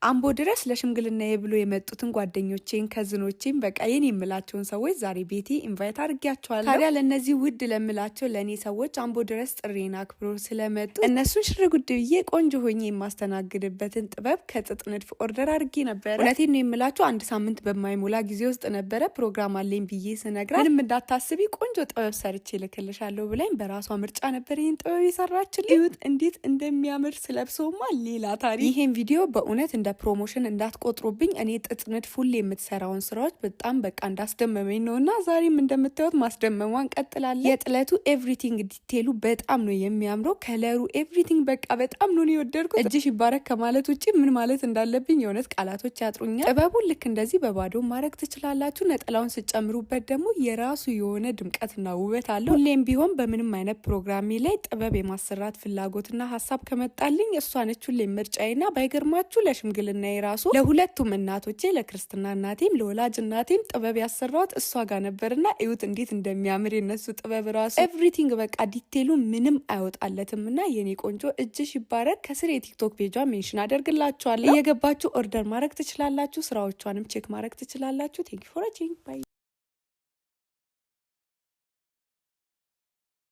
አምቦ ድረስ ለሽምግልና የብሎ የመጡትን ጓደኞቼን ከዝኖቼን በቃ የኔ የምላቸውን ሰዎች ዛሬ ቤቴ ኢንቫይት አድርጌያቸዋለሁ። ታዲያ ለነዚህ ውድ ለምላቸው ለኔ ሰዎች አምቦ ድረስ ጥሬን አክብሮ ስለመጡ እነሱን ሽር ጉድ ብዬ ቆንጆ ሆኜ የማስተናግድበትን ጥበብ ከጥጥ ንድፍ ኦርደር አድርጌ ነበር። እውነቴን ነው የምላቸው አንድ ሳምንት በማይሞላ ጊዜ ውስጥ ነበረ ፕሮግራም አለኝ ብዬ ስነግራት ምንም እንዳታስቢ ቆንጆ ጥበብ ሰርቼ ልክልሻለሁ ብላኝ በራሷ ምርጫ ነበር ይህን ጥበብ የሰራችልኝ። እዩት እንዴት እንደሚያምር ስለብሰውማ ሌላ ታሪክ። ይሄን ቪዲዮ በእውነት እንደ ፕሮሞሽን እንዳትቆጥሩብኝ። እኔ ጥጥ ንድፍ ሁሌ የምትሰራውን ስራዎች በጣም በቃ እንዳስደመመኝ ነውና ዛሬም እንደምታዩት ማስደመሟን ቀጥላለች። የጥለቱ ኤቭሪቲንግ ዲቴሉ በጣም ነው የሚያምረው። ከለሩ ኤቭሪቲንግ በቃ በጣም ነው የወደድኩት። እጅሽ ይባረክ ከማለት ውጪ ምን ማለት እንዳለብኝ የእውነት ቃላቶች ያጥሩኛል። ጥበቡን ልክ እንደዚህ በባዶ ማድረግ ትችላላችሁ። ነጠላውን ስጨምሩበት ደግሞ የራሱ የሆነ ድምቀትና ውበት አለው። ሁሌም ቢሆን በምንም አይነት ፕሮግራሜ ላይ ጥበብ የማሰራት ፍላጎትና ሀሳብ ከመጣልኝ እሷ ነች ሁሌም ምርጫዬና ባይገርማችሁ ለሽምግልና የራሱ ለሁለቱም እናቶቼ ለክርስትና እናቴም ለወላጅ እናቴም ጥበብ ያሰራሁት እሷ ጋር ነበርና እዩት እንዴት እንደሚያምር የነሱ ጥበብ ራሱ ኤቭሪቲንግ በቃ ዲቴሉ ምንም አይወጣለትምና የኔ ቆንጆ እጅሽ ይባረክ። ከስር የቲክቶክ ፔጇ ሜንሽን አደርግላችኋለሁ። እየገባችሁ ኦርደር ማድረግ ትችላላችሁ። ስራዎቿንም ቼክ ማድረግ ትችላላችሁ። ቴንክ ዩ ፎር ዋቺንግ ባይ